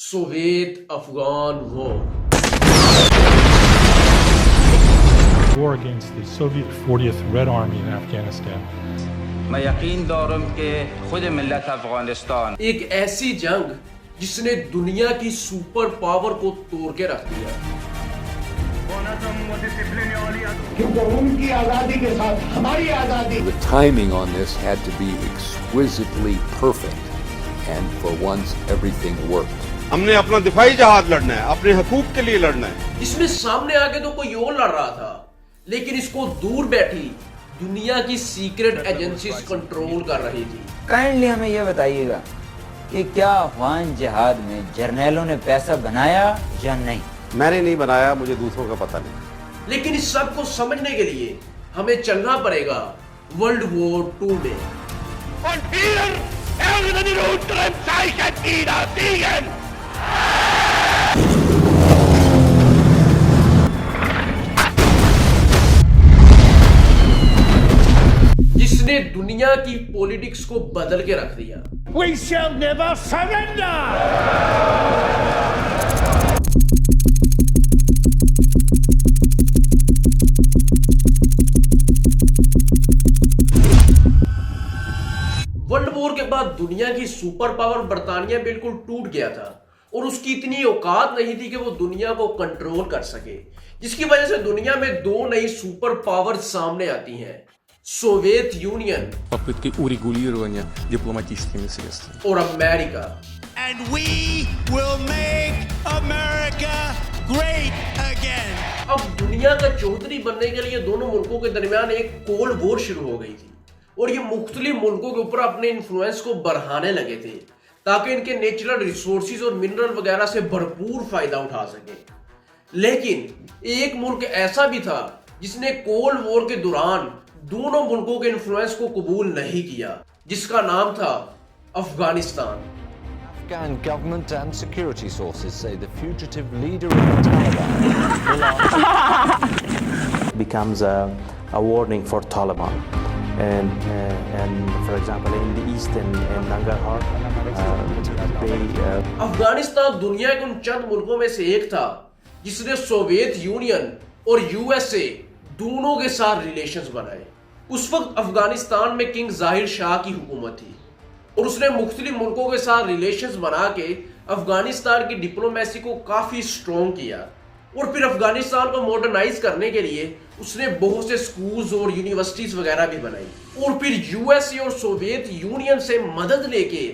Soviet Afghan War. War against the Soviet 40th Red Army in Afghanistan. मैं यकीन दारम कि खुद मिल्लत अफगानिस्तान एक ऐसी जंग जिसने दुनिया की सुपर पावर को तोड़ के रख दिया। क्योंकि उनकी आजादी के साथ हमारी आजादी। The timing on this had to be exquisitely perfect, and for once everything worked. हमने अपना दिफाई जहाद लड़ना है, अपने हकूक के लिए लड़ना है। इसमें सामने आके तो कोई और लड़ रहा था, लेकिन इसको दूर बैठी दुनिया की सीक्रेट एजेंसीज कंट्रोल कर रही थी। काइंडली हमें यह बताइएगा कि क्या अफगान जिहाद में जर्नैलों ने पैसा बनाया या नहीं? मैंने नहीं बनाया, मुझे दूसरों का पता नहीं। लेकिन इस सब को समझने के लिए हमें चलना पड़ेगा वर्ल्ड वॉर 2 में। जिसने दुनिया की पॉलिटिक्स को बदल के रख दिया। We shall never surrender. World war के बाद दुनिया की सुपर पावर बर्तानिया बिल्कुल टूट गया था और उसकी इतनी औकात नहीं थी कि वो दुनिया को कंट्रोल कर सके, जिसकी वजह से दुनिया में दो नई सुपर पावर सामने आती हैं, सोवियत यूनियन попытки урегулирования дипломатическими средствами. और America. And we will make America great again. अब दुनिया का चौधरी बनने के लिए दोनों मुल्कों के दरमियान एक कोल्ड वॉर शुरू हो गई थी और ये मुख्तलिफ मुल्कों के ऊपर अपने इन्फ्लुएंस को बढ़ाने लगे थे ताकि इनके नेचुरल रिसोर्सेज और मिनरल वगैरह से भरपूर फायदा उठा सके। लेकिन एक मुल्क ऐसा भी था जिसने कोल्ड वॉर के दौरान दोनों मुल्कों के इन्फ्लुएंस को कबूल नहीं किया, जिसका नाम था Afghanistan. Afghan government and security sources say the fugitive leader of the Taliban becomes a warning for Taliban. And for example, in the east in Nangarhar, Afghanistan दुनिया के उन चंद मुल्कों में से एक था जिसने सोवियत यूनियन और यूएसए दोनों के साथ रिलेशंस बनाए। उस वक्त अफगानिस्तान में किंग जाहिर शाह की हुकूमत थी और उसने मुख्तलिफ मुल्कों के साथ रिलेशंस बना के अफगानिस्तान की डिप्लोमेसी को काफी स्ट्रॉन्ग किया और फिर अफगानिस्तान को मॉडर्नाइज करने के लिए उसने बहुत से स्कूल्स और यूनिवर्सिटीज वगैरह भी बनाई और फिर यूएसए और सोवियत यूनियन से मदद लेके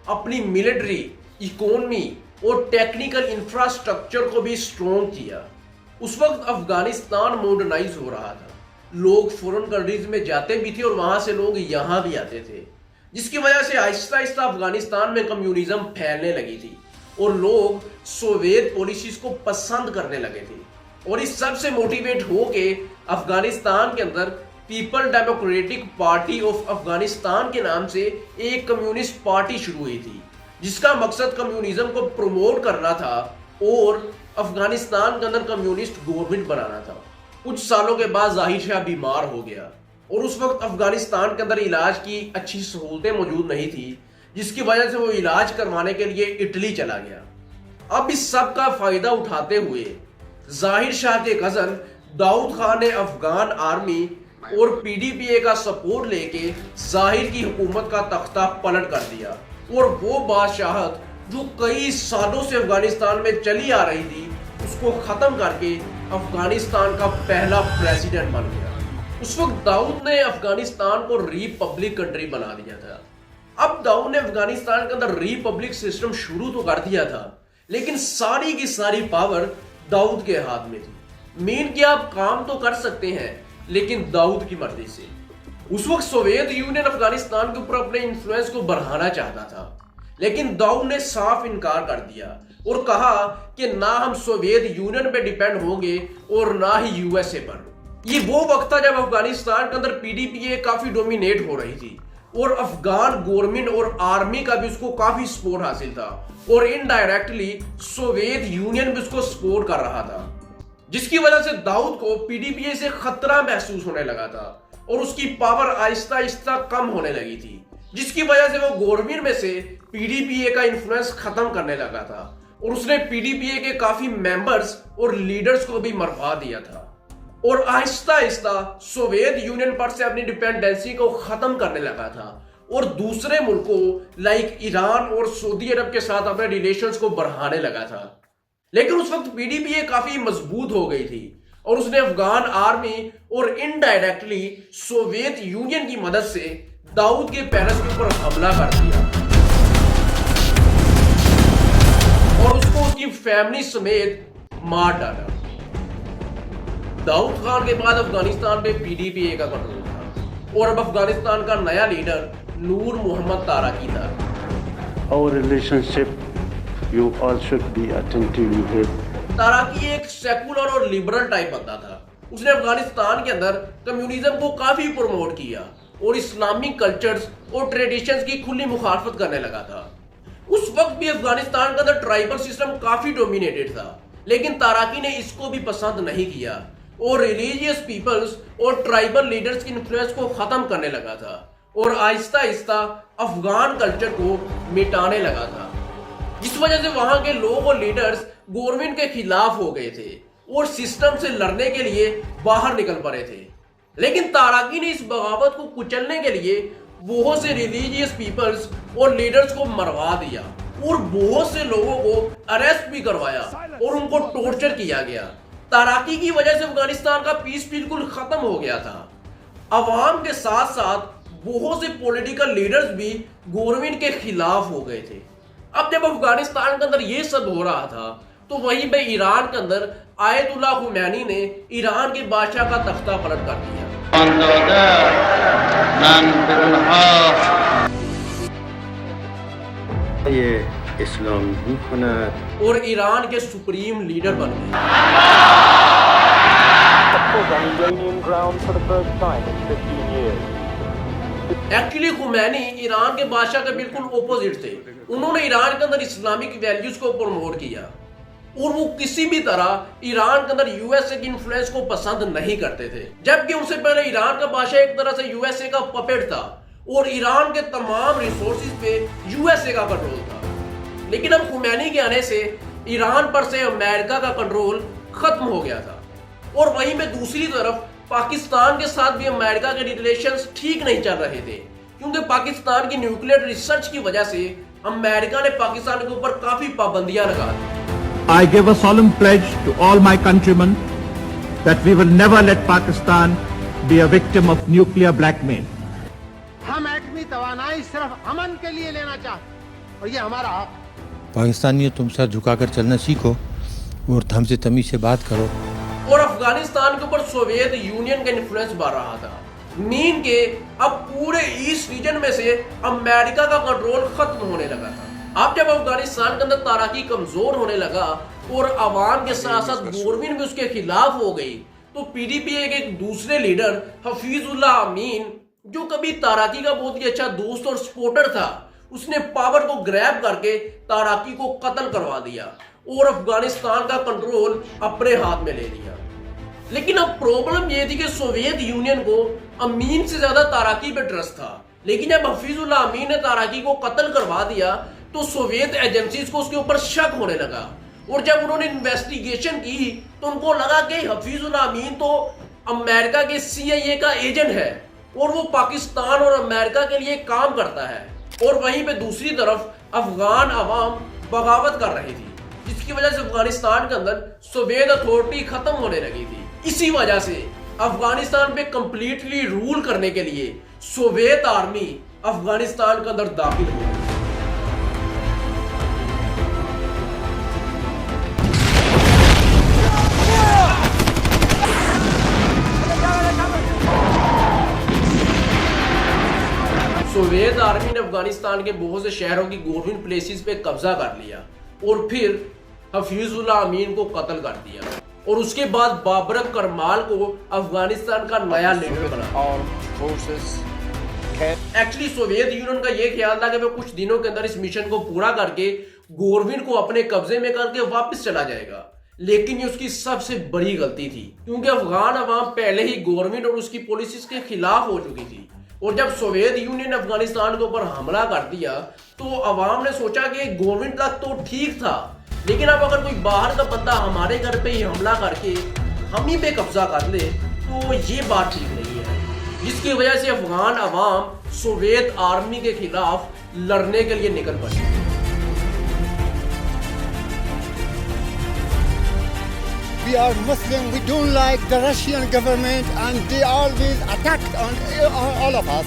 अपनी मिलिट्री, इकोनॉमी और टेक्निकल इंफ्रास्ट्रक्चर को भी स्ट्रॉन्ग किया। उस वक्त अफगानिस्तान मॉडर्नाइज हो रहा था, लोग फॉरेन कंट्रीज में जाते भी थे और वहां से लोग यहाँ भी आते थे, जिसकी वजह से आहिस्ता आहिस्ता अफगानिस्तान में कम्युनिज्म फैलने लगी थी और लोग सोवियत पॉलिसीज को पसंद करने लगे थे। और इस सब से मोटिवेट होके अफगानिस्तान के अंदर people democratic party of Afghanistan के नाम से एक कम्युनिस्ट पार्टी शुरू हुई थी, जिसका मकसद कम्युनिज्म को प्रमोट करना था और अफगानिस्तान के अंदर कम्युनिस्ट गवर्नमेंट बनाना था। कुछ सालों के बाद जाहिर शाह बीमार हो गया और उस वक्त अफगानिस्तान के अंदर इलाज की अच्छी सहूलतें मौजूद नहीं थी, जिसकी वजह से वो इलाज करवाने के लिए इटली चला गया। अब इस सब का फायदा उठाते हुए जाहिर शाह के कजन दाऊद खान ने अफगान आर्मी और पीडीपीए का सपोर्ट लेके जाहिर की हुकूमत का तख्ता पलट कर दिया और वो बादशाहत जो कई सालों से अफगानिस्तान में चली आ रही थी उसको खत्म करके अफगानिस्तान का पहला प्रेसिडेंट बन गया। उस वक्त दाऊद ने अफगानिस्तान को रिपब्लिक कंट्री बना दिया था। अब दाऊद ने अफगानिस्तान के अंदर रिपब्लिक सिस्टम शुरू तो कर दिया था, लेकिन सारी की सारी पावर दाऊद के हाथ में थी। मेन कि आप काम तो कर सकते हैं, लेकिन दाऊद की मर्जी से। उस वक्त सोवियत यूनियन अफगानिस्तान के ऊपर अपने इन्फ्लुएंस को बढ़ाना चाहता था, लेकिन दाऊद ने साफ इनकार कर दिया और कहा कि ना हम सोवियत यूनियन पे डिपेंड होंगे और ना ही यूएसए पर। ये वो वक्त था जब अफगानिस्तान के अंदर पीडीपीए काफी डोमिनेट हो रही थी और अफगान गवर्नमेंट और आर्मी का भी उसको काफी सपोर्ट हासिल था और इनडायरेक्टली सोवियत यूनियन भी उसको सपोर्ट कर रहा था, जिसकी वजह से दाऊद को पीडीपीए से खतरा महसूस होने लगा था और उसकी पावर आहिस्ता आहिस्ता कम होने लगी थी, जिसकी वजह से वो गवर्नमेंट में से पीडीपीए का इन्फ्लुएंस खत्म करने लगा था और उसने पीडीपीए के काफी मेंबर्स और लीडर्स को भी मरवा दिया था और आहिस्ता आहिस्ता सोवियत यूनियन पर से अपनी डिपेंडेंसी को खत्म करने लगा था और दूसरे मुल्कों लाइक ईरान और सऊदी अरब के साथ अपने रिलेशंस को बढ़ाने लगा था। लेकिन उस वक्त पीडीपीए काफी मजबूत हो गई थी और उसने अफगान आर्मी और इनडायरेक्टली सोवियत यूनियन की मदद से दाऊद के पैलेस के ऊपर हमला कर दिया और उसको उसकी फैमिली समेत मार डाला। दाऊद खान के बाद अफगानिस्तान पे पीडीपीए का कंट्रोल था और अब अफगानिस्तान का नया लीडर नूर मोहम्मद ताराकी था। Our relationship, you all should be attentive here. Taraki एक सेकुलर और लिबरल टाइप बंदा था। उसने अफगानिस्तान के अंदर कम्युनिज्म को काफी प्रमोट किया और इस्लामिक कल्चर्स और ट्रेडिशंस की खुली मुखालफत करने लगा था। उस वक्त भी अफगानिस्तान का अंदर ट्राइबल सिस्टम काफी डोमिनेटेड था, लेकिन ताराकी ने इसको भी पसंद नहीं किया और रिलीजियस पीपल्स और ट्राइबल लीडर्स की इन्फ्लुएंस को खत्म करने लगा था और आहिस्ता आहिस्ता अफगान कल्चर को मिटाने लगा था, जिस वजह से वहां के लोग और लीडर्स गवर्नमेंट के खिलाफ हो गए थे और सिस्टम से लड़ने के लिए बाहर निकल पड़े थे। लेकिन ताराकी ने इस बगावत को कुचलने के लिए बहुत से रिलीजियस पीपल्स और लीडर्स को मरवा दिया और बहुत से लोगों को अरेस्ट भी करवाया और उनको टॉर्चर किया गया। ताराकी की वजह से अफगानिस्तान का पीस बिल्कुल खत्म हो गया था। अवाम के साथ साथ बहुत से पॉलिटिकल लीडर्स भी गवर्नमेंट के खिलाफ हो गए थे। अब जब अफगानिस्तान के अंदर ये सब हो रहा था तो वहीं पे ईरान के अंदर आयतुल्लाह खुमैनी ने ईरान के बादशाह का तख्ता पलट कर दिया ये इस्लाम और ईरान के सुप्रीम लीडर बन गए। एक्चुअली खुमैनी ईरान के बादशाह के बिल्कुल ऑपोजिट थे। उन्होंने ईरान के अंदर इस्लामिक वैल्यूज को प्रमोट किया और वो किसी भी तरह ईरान के अंदर यूएसए की इन्फ्लुएंस को पसंद नहीं करते थे, जबकि उनसे पहले ईरान का बादशाह एक तरह से यूएसए का पपेट था और ईरान के तमाम रिसोर्सेज पे यूएसए का कंट्रोल था। लेकिन अब खुमैनी के आने से ईरान पर से अमेरिका का कंट्रोल खत्म हो गया था और वहीं पे दूसरी तरफ पाकिस्तान के साथ भी अमेरिका के रिलेशंस ठीक नहीं चल रहे थे, क्योंकि पाकिस्तान की न्यूक्लियर रिसर्च की वजह से अमेरिका ने पाकिस्तान के ऊपर काफी पाबंदियां लगा दी। I give a solemn pledge to all my countrymen that we will never let Pakistan be a victim of nuclear blackmail. हम एटमी तवानाई सिर्फ अमन के लिए लेना चाहते और ये हमारा हक। पाकिस्तानियों, तुम सर झुकाकर चलना सीखो और हमसे तमीज से बात करो। और अफगानिस्तान के ऊपर सोवियत यूनियन का इन्फ्लुएंस बढ़ रहा था। मीन के अब पूरे ईस्ट रीजन में से अमेरिका का कंट्रोल खत्म होने लगा था। अब जब अफगानिस्तान के अंदर ताराकी कमजोर होने लगा और अवाम के साथ साथ गवर्नमेंट भी उसके खिलाफ हो गई, तो पीडीपीए के एक दूसरे लीडर हफीजुल्लाह अमीन, जो कभी ताराकी का बहुत ही अच्छा दोस्त और सपोर्टर था, उसने पावर को ग्रैब करके ताराकी को कत्ल करवा दिया और अफगानिस्तान का कंट्रोल अपने हाथ में ले लिया। लेकिन अब प्रॉब्लम यह थी कि सोवियत यूनियन को अमीन से ज्यादा ताराकी पे ट्रस्ट था। लेकिन जब हफीजुल्लाह अमीन ने ताराकी को कत्ल करवा दिया तो सोवियत एजेंसीज को उसके ऊपर शक होने लगा और जब उन्होंने इन्वेस्टिगेशन की तो उनको लगा कि हफीजुल्लाह अमीन तो अमेरिका के CIA का एजेंट है और वो पाकिस्तान और अमेरिका के लिए काम करता है। और वहीं पे दूसरी तरफ अफगान अवाम बगावत कर रही थी, जिसकी वजह से अफगानिस्तान के अंदर सोवियत अथॉरिटी खत्म होने लगी थी। इसी वजह से अफगानिस्तान पे कंप्लीटली रूल करने के लिए सोवियत आर्मी अफगानिस्तान के अंदर दाखिल हो गई। सोवियत आर्मी ने अफगानिस्तान के बहुत से शहरों की गवर्नमेंट प्लेसेस पे कब्जा कर लिया और फिर हफीजुल्लाह अमीन को कत्ल कर दिया और उसके बाद बाबरक करमाल को अफगानिस्तान का नया लीडर बना। एक्चुअली सोवियत यूनियन का यह ख्याल था कि वो कुछ दिनों के अंदर इस मिशन को पूरा करके गवर्नमेंट को अपने कब्जे में करके वापस चला जाएगा, लेकिन ये उसकी सबसे बड़ी गलती थी, क्योंकि अफगान अवाम पहले ही गवर्नमेंट और उसकी पॉलिसीज के खिलाफ हो चुकी थी। और जब सोवियत यूनियन ने अफगानिस्तान के ऊपर हमला कर दिया तो अवाम ने सोचा कि गवर्नमेंट तक तो ठीक था, लेकिन अब अगर कोई बाहर का बंदा हमारे घर पे ही हमला करके हम ही पे कब्जा कर ले तो ये बात ठीक नहीं है, जिसकी वजह से अफगान अवाम सोवियत आर्मी के खिलाफ लड़ने के लिए निकल पड़ी। We are Muslim. We don't like the Russian government, and they always attack on all of us.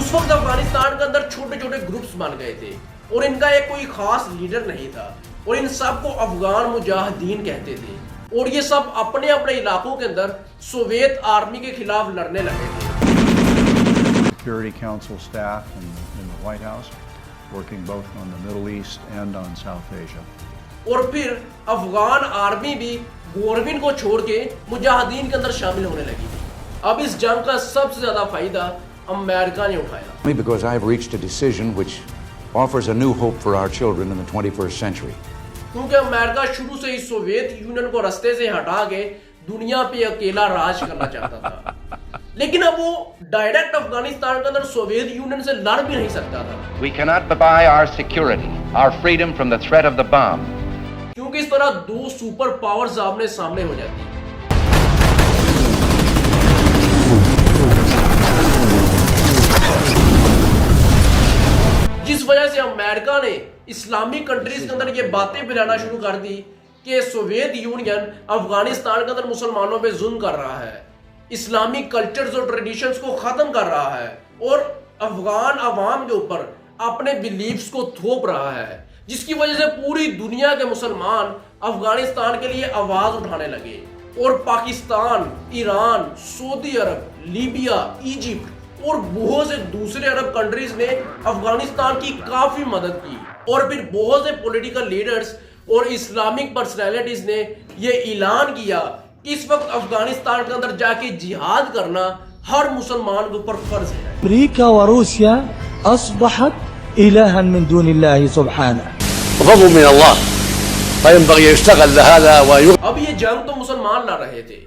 उस वक्त अफगानिस्तान के अंदर छोटे छोटे ग्रुप्स बन गए थे और इनका एक कोई खास लीडर नहीं था और इन सब को अफगान मुजाहिदीन कहते थे और ये सब अपने अपने इलाकों के अंदर सोवियत आर्मी के खिलाफ लड़ने लगे थे। Security Council staff in the White House, working both on the Middle East and on South Asia. और फिर अफगान आर्मी भी गोरविन को छोड़ के मुजाहिदीन के अंदर शामिल होने लगी। अब इस जंग का सबसे ज्यादा फायदा अमेरिका ने उठाया। Because I've reached a decision which offers a new hope for our children in the 21st century. क्योंकि अमेरिका शुरू से ही सोवियत यूनियन को रास्ते से हटा के दुनिया पे अकेला राज करना चाहता था, लेकिन अब वो डायरेक्ट अफगानिस्तान के अंदर सोवियत यूनियन से लड़ भी नहीं सकता था। We cannot buy our security, our freedom from the threat of the bomb. क्योंकि इस तरह दो सुपर पावर्स आमने सामने हो जाती है। जिस वजह से अमेरिका ने इस्लामिक कंट्रीज के अंदर ये बातें फैलाना शुरू कर दी कि सोवियत यूनियन अफगानिस्तान के अंदर मुसलमानों पे जुल्म कर रहा है, इस्लामिक कल्चर्स और ट्रेडिशंस को खत्म कर रहा है और अफगान अवाम के ऊपर अपने बिलीफ्स को थोप रहा है, जिसकी वजह से पूरी दुनिया के मुसलमान अफगानिस्तान के लिए आवाज उठाने लगे और पाकिस्तान, ईरान, सऊदी अरब, लीबिया, इजिप्ट और बहुत से दूसरे अरब कंट्रीज ने अफगानिस्तान की काफी मदद की और फिर बहुत से पॉलिटिकल लीडर्स और इस्लामिक पर्सनैलिटीज ने यह ऐलान किया कि इस वक्त अफगानिस्तान के अंदर जाके जिहाद करना हर मुसलमान के ऊपर फर्ज है। अमेरिका और रूसिया अस्बहत इलाहन मिन दूनिल्लाहि सुब्हानह। अब ये जंग तो मुसलमान लड़ रहे थे,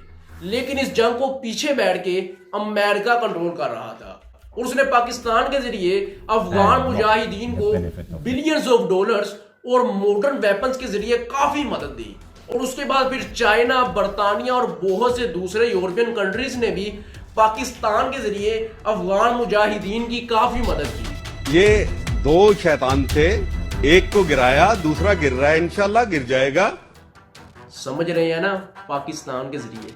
लेकिन इस जंग को पीछे बैठ के अमेरिका कंट्रोल कर रहा था और उसने पाकिस्तान के जरिए अफगान मुजाहिदीन को बिलियंस ऑफ डॉलर्स और मॉडर्न वेपन्स के जरिए काफी मदद दी और उसके बाद फिर चाइना, बर्तानिया और बहुत से दूसरे यूरोपियन कंट्रीज ने भी पाकिस्तान के जरिए अफगान मुजाहिदीन की काफी मदद की। ये दो शैतान थे, एक को गिराया, दूसरा गिर रहा है, इंशाल्लाह गिर जाएगा। समझ रहे हैं ना? पाकिस्तान के जरिए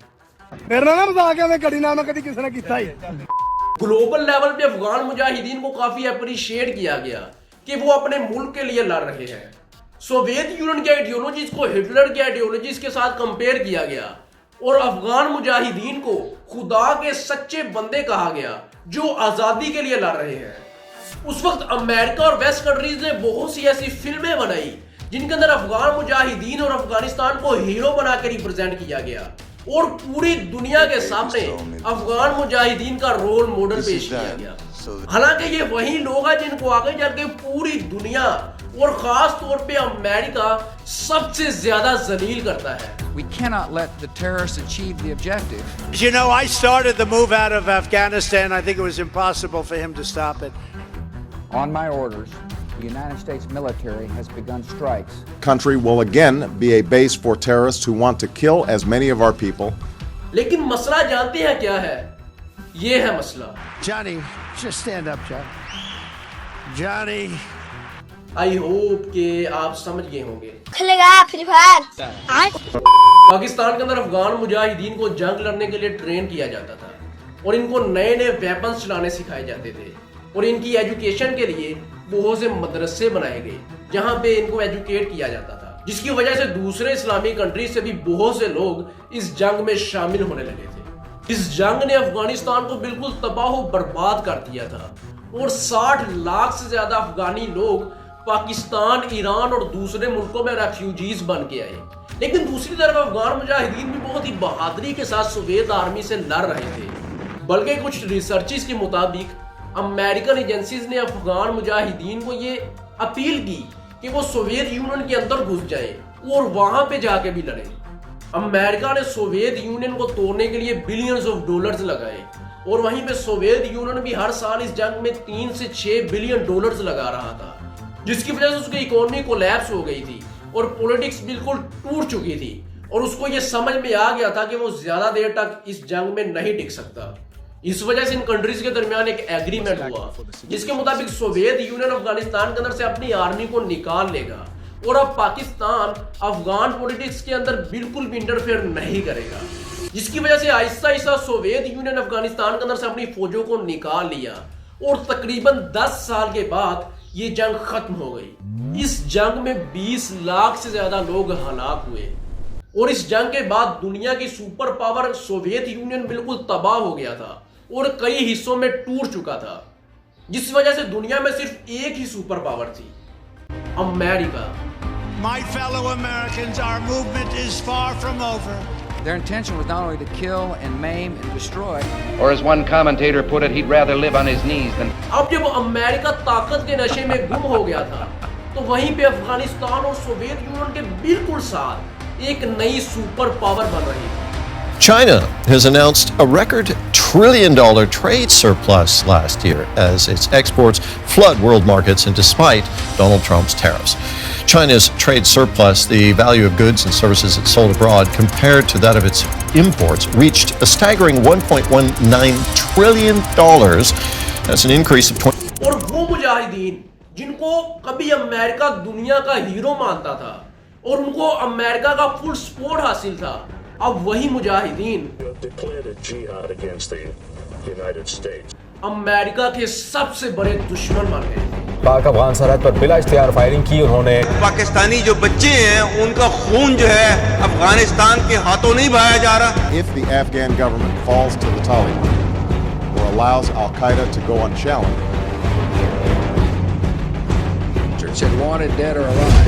ग्लोबल लेवल पे अफगान मुजाहिदीन को काफी अप्रिशिएट किया गया कि वो अपने मुल्क के लिए लड़ रहे हैं। सोवियत यूनियन के आइडियोलॉजीज को हिटलर के आइडियोलॉजीज के साथ कंपेयर किया गया और अफगान मुजाहिदीन को खुदा के सच्चे बंदे कहा गया जो आजादी के लिए लड़ रहे हैं। उस वक्त अमेरिका और वेस्ट कंट्रीज ने बहुत सी ऐसी फिल्में बनाई जिनके अंदर अफगान मुजाहिदीन और अफगानिस्तान को हीरो बना के रिप्रेजेंट किया गया और पूरी दुनिया के सामने अफगान मुजाहिदीन का रोल मॉडल पेश किया गया। हालांकि ये वही लोग हैं जिनको आगे चलके पूरी दुनिया और खास तौर पे अमेरिका सबसे ज्यादा जलील करता है। We cannot let the terrorists achieve the objective. You know, I started the move out of Afghanistan. I think it was impossible for him to stop it. On my orders, the United States military has begun strikes. Country will again be a base for terrorists who want to kill as many of our people. लेकिन मसला जानते हैं क्या है? ये है मसला। Johnny, just stand up, John. Johnny. I hope कि आप समझ गए होंगे। पाकिस्तान के अंदर अफगान मुजाहिदीन को जंग लड़ने के लिए ट्रेन किया जाता था और इनको नए नए वेपन्स चलाने सिखाए जाते थे और इनकी एजुकेशन के लिए बहुत से मदरसे बनाए गए जहां पे इनको एजुकेट किया जाता था, जिसकी वजह से दूसरे इस्लामी कंट्रीज से भी बहुत से लोग इस जंग में शामिल होने लगे थे। इस जंग ने अफगानिस्तान को बिल्कुल तबाह बर्बाद कर दिया था और 60 लाख से ज्यादा अफगानी लोग पाकिस्तान, ईरान और दूसरे मुल्कों में रेफ्यूजीज बन के आए। लेकिन दूसरी तरफ अफगान मुजाहिदीन भी बहुत ही बहादुरी के साथ सोवियत आर्मी से लड़ रहे थे। बल्कि कुछ रिसर्चर्स के मुताबिक अमेरिकन एजेंसीज ने अफगान मुजाहिदीन को ये अपील की कि वो सोवियत यूनियन के अंदर घुस जाए और वहां पे जाके भी लड़े। अमेरिका ने सोवियत यूनियन को तोड़ने के लिए बिलियंस ऑफ डॉलर्स लगाए और वहीं पे सोवियत यूनियन भी हर साल इस जंग में 3 से 6 बिलियन डॉलर्स लगा रहा था, जिसकी वजह से उसकी इकोनॉमी कोलैप्स हो गई थी और पॉलिटिक्स बिल्कुल टूट चुकी थी और उसको ये समझ में आ गया था कि वो ज्यादा देर तक इस जंग में नहीं टिक सकता। इस वजह से इन कंट्रीज के दरमियान एक एग्रीमेंट हुआ जिसके मुताबिक सोवियत यूनियन अफगानिस्तान के अंदर से अपनी आर्मी को निकाल लेगा और अब पाकिस्तान अफगान पॉलिटिक्स के अंदर बिल्कुल भी इंटरफेयर नहीं करेगा, जिसकी वजह से आहिस्ता आहिस्ता सोवियत यूनियन अफगानिस्तान के अंदर से अपनी फौजों को निकाल लिया और तकरीबन 10 साल के बाद ये जंग खत्म हो गई। इस जंग में 20 लाख से ज्यादा लोग हलाक हुए और इस जंग के बाद दुनिया की सुपर पावर सोवियत यूनियन बिल्कुल तबाह हो गया था और कई हिस्सों में टूट चुका था, जिस वजह से दुनिया में सिर्फ एक ही सुपर पावर थी, America. My fellow Americans, our movement is far from over. Their intention was not only to kill and maim and destroy. Or as one commentator put it, he'd rather live on his knees than... अब जब America ताकत के नशे में गुम हो गया था तो वहीं पे अफगानिस्तान और सोवियत यूनियन के बिल्कुल साथ एक नई सुपर पावर बन रही थी। China has announced a record $1 trillion trade surplus last year as its exports flood world markets and despite Donald Trump's tariffs. China's trade surplus, the value of goods and services it sold abroad compared to that of its imports, reached a staggering $1.19 trillion. That's an increase of 20%. और वो मुजाहिदीन जिनको कभी America दुनिया का hero मानता था और उनको अमेरिका का फुल सपोर्ट हासिल था, अब वही मुजाहिदीन अमेरिका के सबसे बड़े दुश्मन बन गए। पाक अफगान सरहद पर बिला इख्तियार फायरिंग की उन्होंने। पाकिस्तानी जो बच्चे हैं उनका खून जो है अफगानिस्तान के हाथों नहीं बहाया जा रहा। If the Afghan government falls to the Taliban or allows Al-Qaeda to go unchallenged, said wanted dead or alive.